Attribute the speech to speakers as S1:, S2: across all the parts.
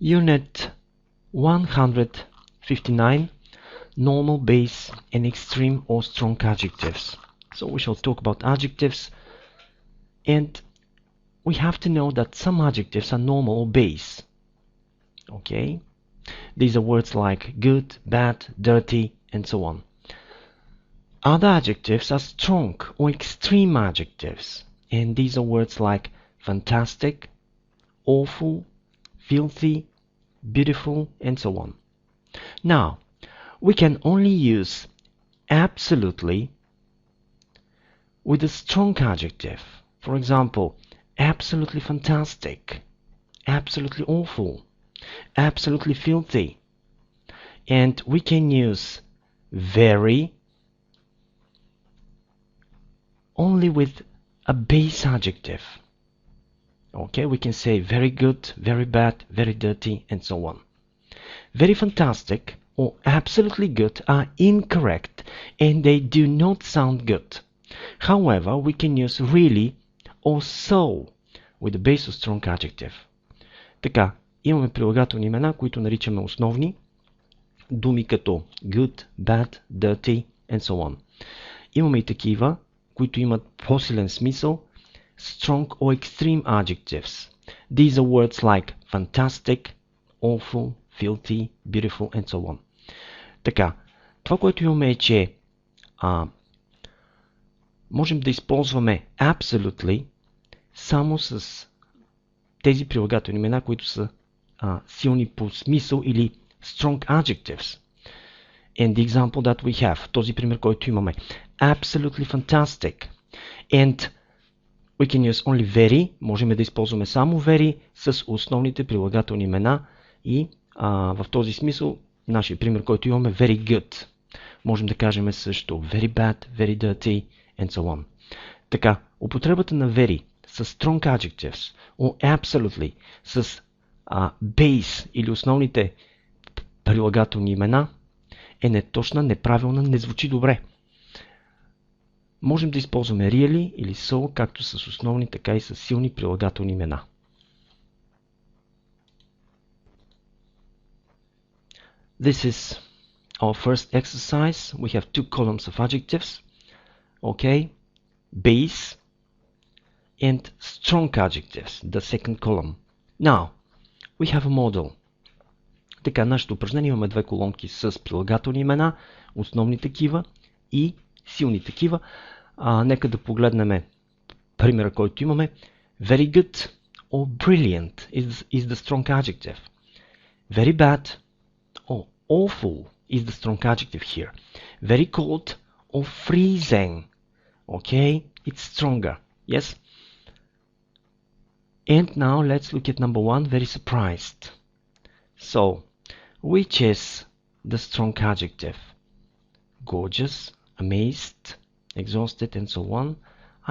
S1: Unit 159, normal, base, and extreme or strong adjectives. So we shall talk about adjectives, and we have to know that some adjectives are normal or base. Okay? These are words like good, bad, dirty, and so on. Other adjectives are strong or extreme adjectives, and these are words like fantastic, awful, filthy, beautiful, and so on. Now, we can only use absolutely with a strong adjective. For example, absolutely fantastic, absolutely awful, absolutely filthy. And we can use very only with a base adjective. Okay, we can say very good, very bad, very dirty, and so on. Very fantastic or absolutely good are incorrect and they do not sound good. However, we can use really or so with the base of strong adjective. Така, имаме прилагателни имена, които наричаме основни, думи като good, bad, dirty, and so on. Имаме и такива, които имат по-силен смисъл, strong or extreme adjectives. These are words like fantastic, awful, filthy, beautiful, and so on. Така, това, което имаме е, че можем да използваме absolutely само с тези прилагателни имена, които са силни по смисъл или strong adjectives. And the example that we have, този пример, който имаме, absolutely fantastic. And we can use only very, можем да използваме само very с основните прилагателни имена и в този смисъл, нашия пример, който имаме, very good. Можем да кажем също very bad, very dirty, and so on. Така, употребата на very с strong adjectives or absolutely с base или основните прилагателни имена е неточна, неправилна, не звучи добре. Можем да използваме really или so, както с основни, така и с силни прилагателни имена. This is our first exercise. We have two columns of adjectives. Okay, base and strong adjectives, the second column. Now, we have a model. Така, нашето упражнение имаме две колонки с прилагателни имена, основни такива и силни такива. Нека да погледнем примера, който имаме. Very good or brilliant is the strong adjective. Very bad or awful is the strong adjective here. Very cold or freezing. Okay, it's stronger. Yes? And now let's look at number one, very surprised. So, which is the strong adjective? Gorgeous, amazed, exhausted, and so on.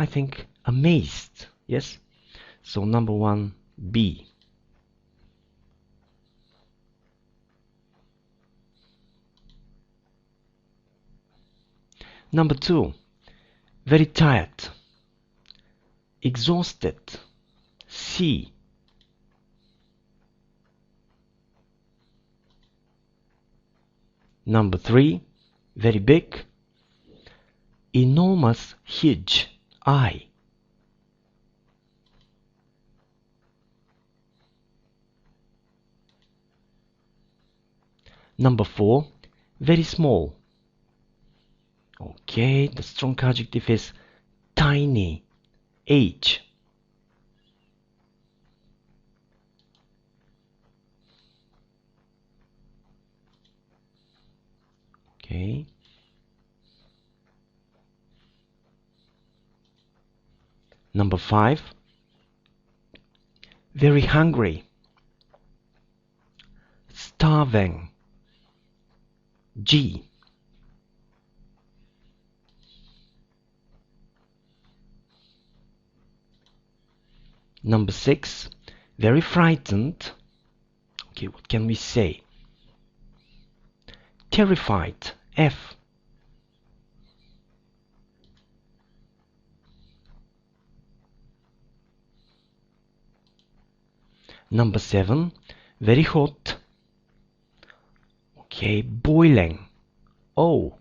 S1: I think amazed. Yes? So number one, B. Number two, very tired, exhausted, C. Number three, very big, enormous, huge, I. Number four, very small. Okay, the strong adjective is tiny, H. Okay. Number five, very hungry, starving, G. Number six, very frightened. Okay, what can we say? Terrified, F. Number seven, Very hot. Okay, boiling. Oh.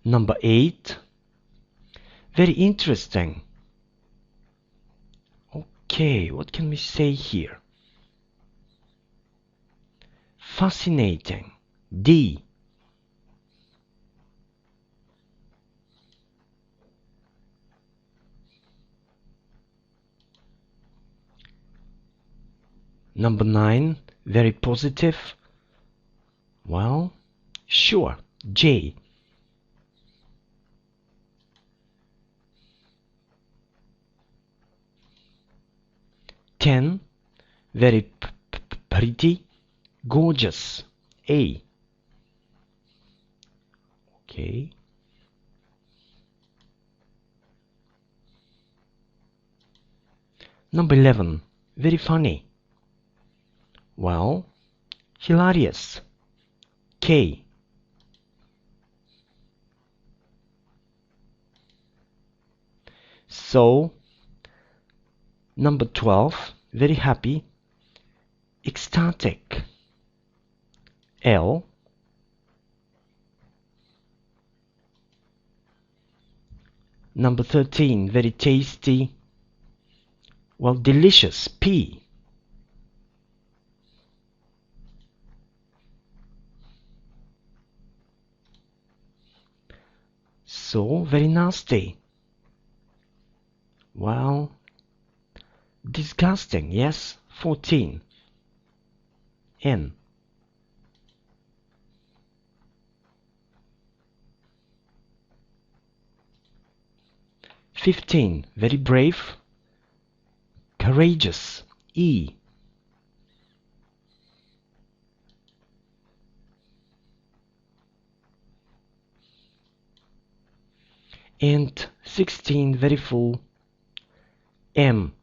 S1: Number 8. Very interesting. Okay, what can we say here? Fascinating. D. Number 9. Very positive. Well, sure. J. Ten. Very pretty. Gorgeous. A. Okay. Number 11. Very funny. Well, hilarious. K. So, number 12. Very happy. Ecstatic. L. Number 13. Very tasty. Well, delicious. P. So, very nasty. Well, disgusting. Yes. 14. N. "15. Very brave. Courageous. E. And 16. Very full. M.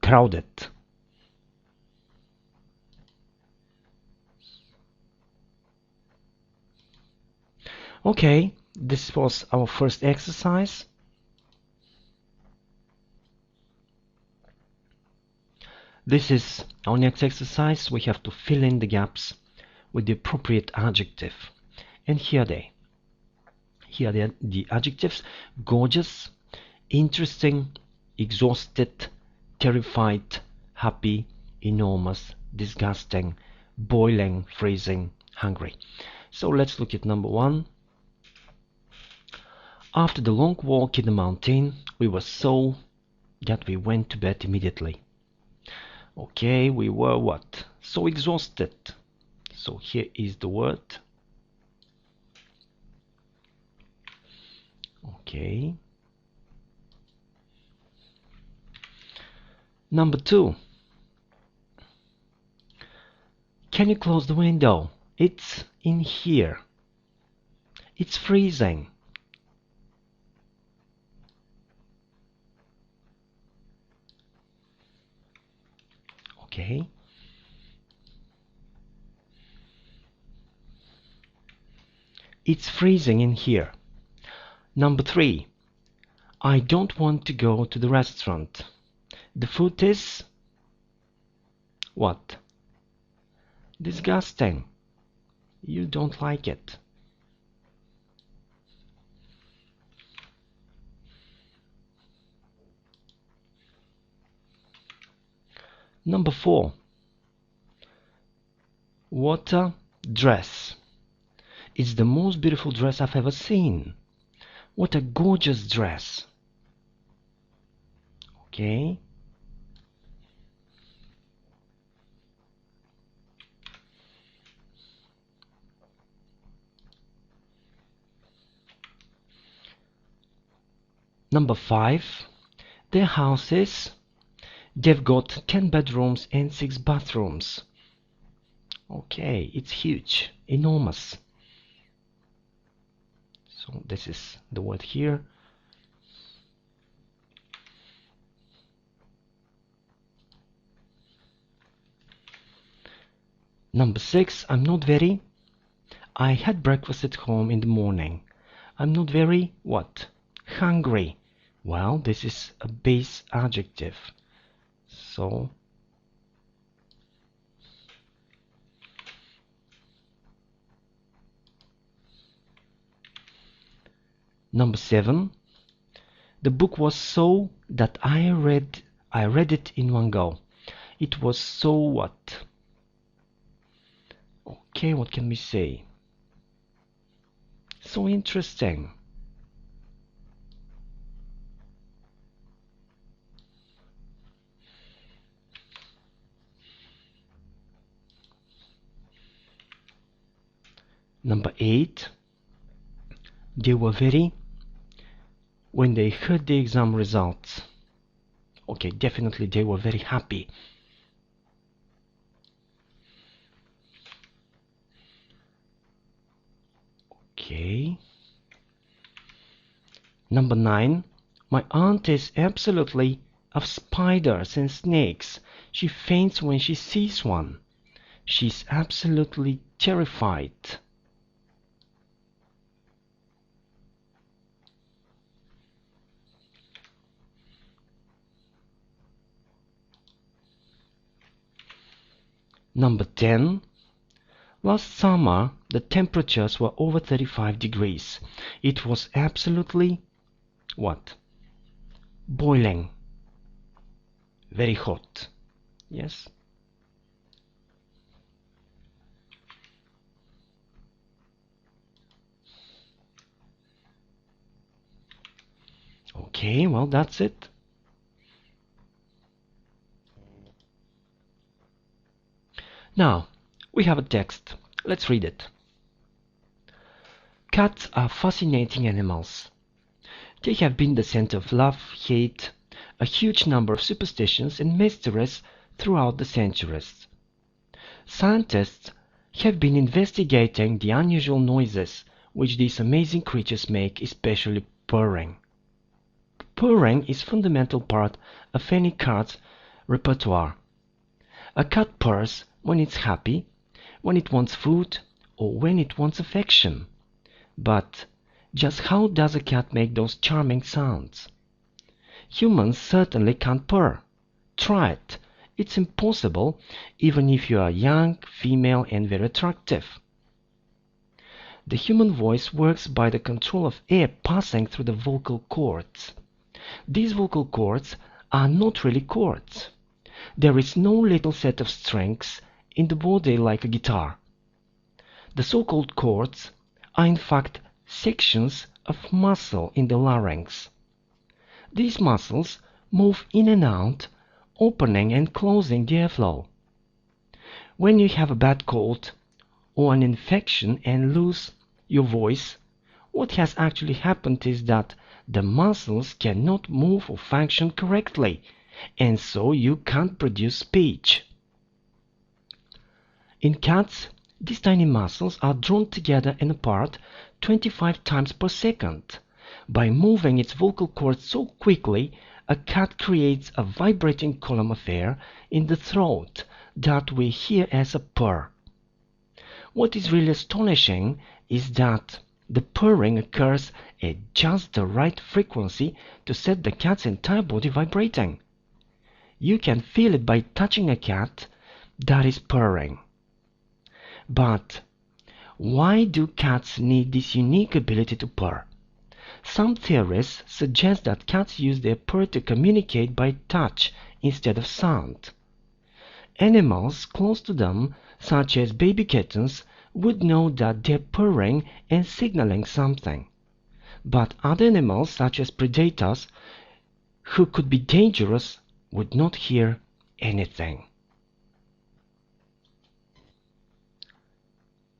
S1: Crowded. Okay, this was our first exercise. This is our next exercise. We have to fill in the gaps with the appropriate adjective. And here they are the adjectives: gorgeous, interesting, exhausted, terrified, happy, enormous, disgusting, boiling, freezing, hungry. So let's look at number 1. After the long walk in the mountain, we were so that we went to bed immediately. Okay, we were what? So exhausted. So here is the word. Okay. Number 2. Can you close the window? It's in here. It's freezing. Okay. It's freezing in here. Number 3. I don't want to go to the restaurant. The food is what? Disgusting. You don't like it. Number 4. What a dress. It's the most beautiful dress I've ever seen. What a gorgeous dress. Okay. Number 5. Their houses, they've got 10 bedrooms and 6 bathrooms. Okay, it's huge, enormous. So this is the word here. Number 6. I'm not very. I had breakfast at home in the morning. I'm not very what? Hungry. Well, this is a base adjective. So number 7. The book was so that I read it in one go. It was so what? Okay, what can we say? So interesting. Number 8. They were very when they heard the exam results. Okay, definitely they were very happy. Okay. Number 9. My aunt is absolutely of spiders and snakes. She faints when she sees one. She's absolutely terrified. Number 10. Last summer, the temperatures were over 35 degrees. It was absolutely what? Boiling. Very hot. Yes? Okay, well, that's it. Now, we have a text. Let's read it. Cats are fascinating animals. They have been the center of love, hate, a huge number of superstitions and mysteries throughout the centuries. Scientists have been investigating the unusual noises which these amazing creatures make, especially purring. Purring is a fundamental part of any cat's repertoire. A cat purrs when it's happy, when it wants food, or when it wants affection. But just how does a cat make those charming sounds? Humans certainly can't purr. Try it. It's impossible, even if you are young, female, and very attractive. The human voice works by the control of air passing through the vocal cords. These vocal cords are not really cords. There is no little set of strings in the body like a guitar. The so-called cords are in fact sections of muscle in the larynx. These muscles move in and out, opening and closing the airflow. When you have a bad cold or an infection and lose your voice, what has actually happened is that the muscles cannot move or function correctly, and so you can't produce speech. In cats, these tiny muscles are drawn together and apart 25 times per second. By moving its vocal cords so quickly, a cat creates a vibrating column of air in the throat that we hear as a purr. What is really astonishing is that the purring occurs at just the right frequency to set the cat's entire body vibrating. You can feel it by touching a cat that is purring. But why do cats need this unique ability to purr? Some theories suggest that cats use their purr to communicate by touch instead of sound. Animals close to them, such as baby kittens, would know that they're purring and signaling something. But other animals, such as predators, who could be dangerous, would not hear anything.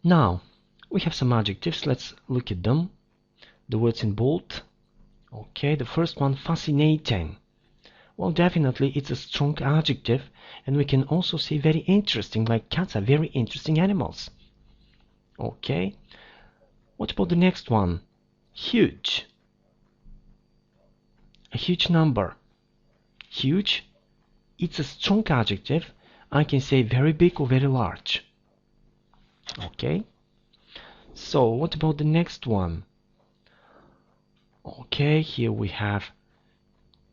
S1: Now, we have some adjectives. Let's look at them. The words in bold. Okay, the first one, fascinating. Well, definitely it's a strong adjective, and we can also say very interesting, like cats are very interesting animals. Okay, what about the next one? Huge. A huge number. Huge, it's a strong adjective. I can say very big or very large. Okay, so what about the next one? Okay, here we have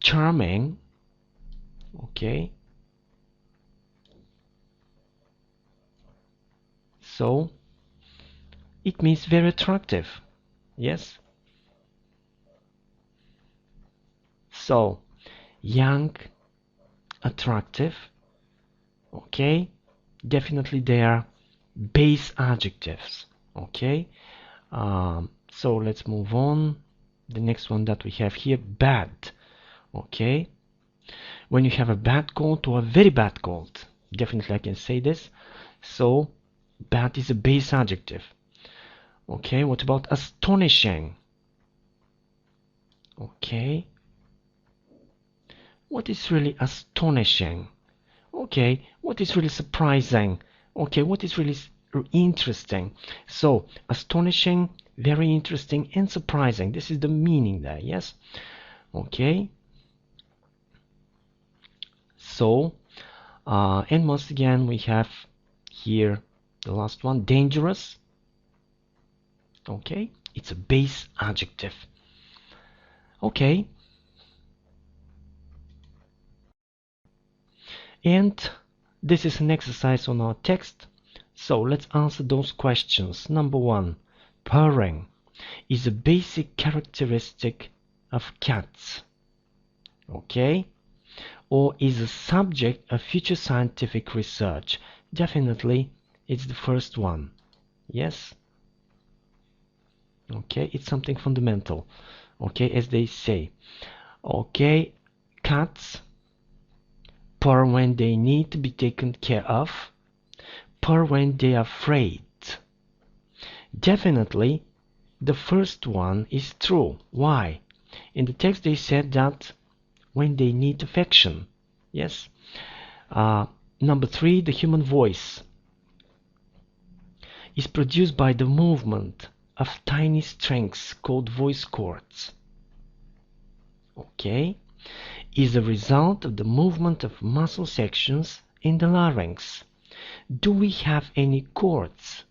S1: charming. Okay. So it means very attractive. Yes. So young, attractive. Okay. Definitely they are base adjectives. Okay. So let's move on. The next one that we have here, bad. Okay. When you have a bad cold or a very bad cold, definitely I can say this. So bad is a base adjective. Okay. What about astonishing? Okay. What is really astonishing? Okay. What is really surprising? Okay. What is really interesting? So astonishing, very interesting, and surprising. This is the meaning there. Yes. Okay. So and once again we have here the last one, dangerous. Okay, it's a base adjective. Okay, and this is an exercise on our text. So let's answer those questions. Number one, purring is a basic characteristic of cats. Okay, or is a subject of future scientific research? Definitely it's the first one. Yes. Okay, it's something fundamental. Okay, as they say. Okay, cats purr when they need to be taken care of, purr when they are afraid. Definitely the first one is true. Why? In the text they said that when they need affection. Yes. Number three, the human voice is produced by the movement of tiny strings called voice cords. Okay, is a result of the movement of muscle sections in the larynx. Do we have any cords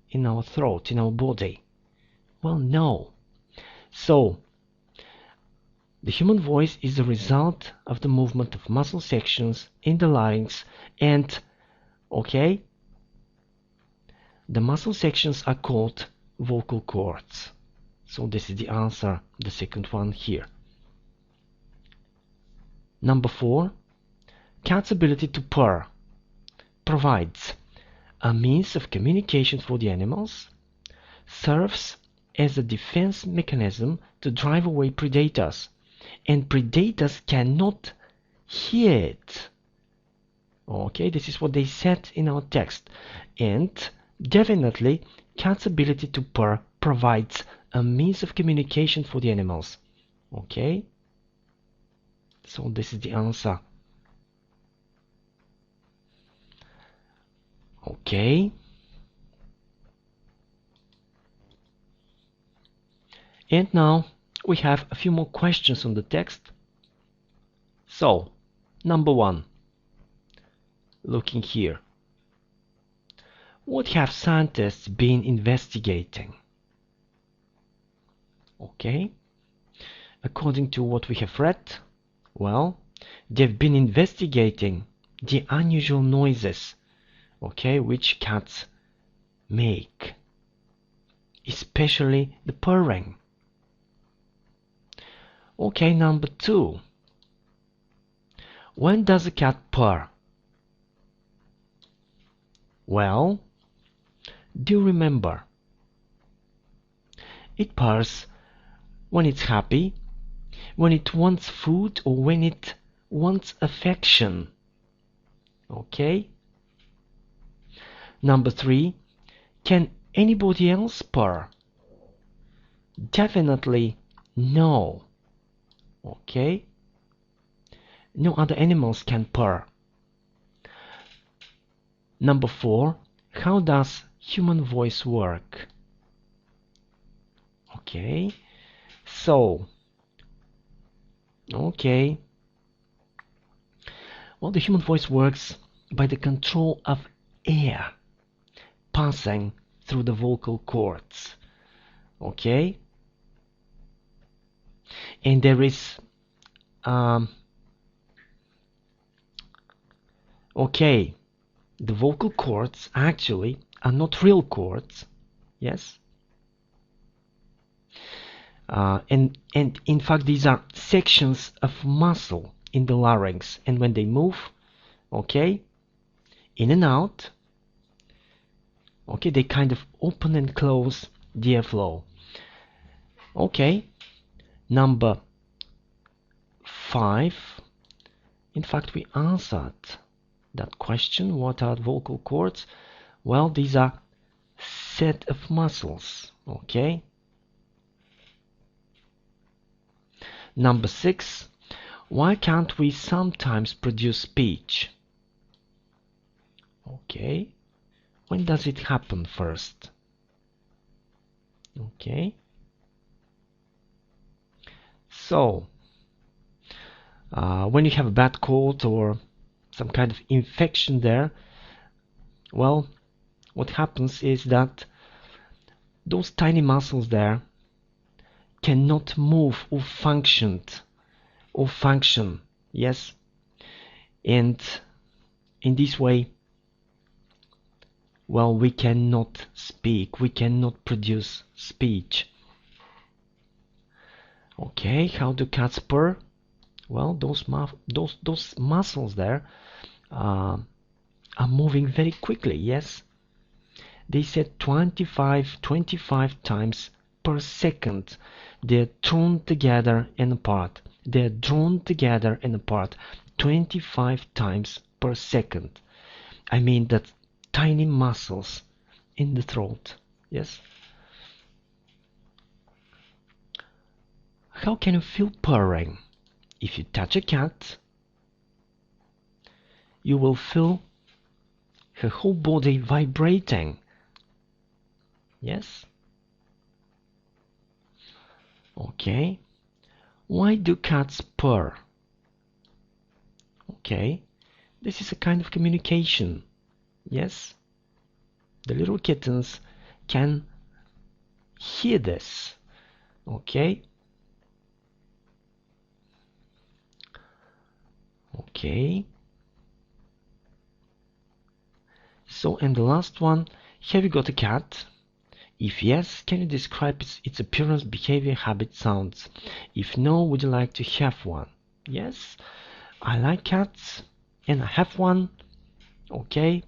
S1: in our throat, in our body? Well, no. So the human voice is a result of the movement of muscle sections in the larynx, and okay, the muscle sections are called vocal cords. So this is the answer, the second one here. Number four, cat's ability to purr provides a means of communication for the animals, serves as a defense mechanism to drive away predators, and predators cannot hear it. Okay, this is what they said in our text. And definitely cat's ability to purr provides a means of communication for the animals. Okay, so this is the answer. Okay, and now we have a few more questions on the text. So number one, looking here, what have scientists been investigating? Okay, according to what we have read, well, they've been investigating the unusual noises, okay, which cats make, especially the purring. Okay, number two, when does a cat purr? Well, do you remember? It purrs when it's happy, when it wants food, or when it wants affection. Okay? Number three, can anybody else purr? Definitely no. Okay? No other animals can purr. Number four, how does human voice work? Okay, so okay, well, the human voice works by the control of air passing through the vocal cords. Okay, and there is okay, the vocal cords actually are not real cords, yes, and in fact these are sections of muscle in the larynx, and when they move, okay, in and out, okay, they kind of open and close the airflow. Okay, number 5, in fact we answered that question. What are vocal cords? Well, these are set of muscles. Okay, number 6, why can't we sometimes produce speech? Okay, when does it happen first? Okay, so when you have a bad cold or some kind of infection there, well, what happens is that those tiny muscles there cannot move or function, yes, and in this way, well, we cannot speak, we cannot produce speech. Okay, how do cats purr? Well, those muscles there are moving very quickly, yes. They said 25 times per second. They're drawn together and apart. They're drawn together and apart 25 times per second. I mean that tiny muscles in the throat, yes. How can you feel purring? If you touch a cat, you will feel her whole body vibrating. Yes? Okay. Why do cats purr? Okay. This is a kind of communication. Yes? The little kittens can hear this. Okay? Okay. So, and the last one, have you got a cat? If yes, can you describe its appearance, behavior, habit, sounds? If no, would you like to have one? Yes, I like cats and I have one. Okay,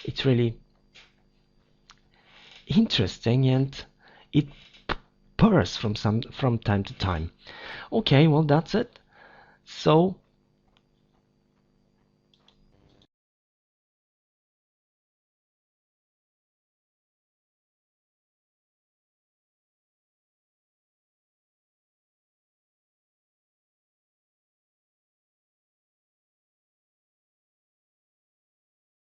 S1: it's really interesting and it purrs from time to time. Okay, well, that's it. So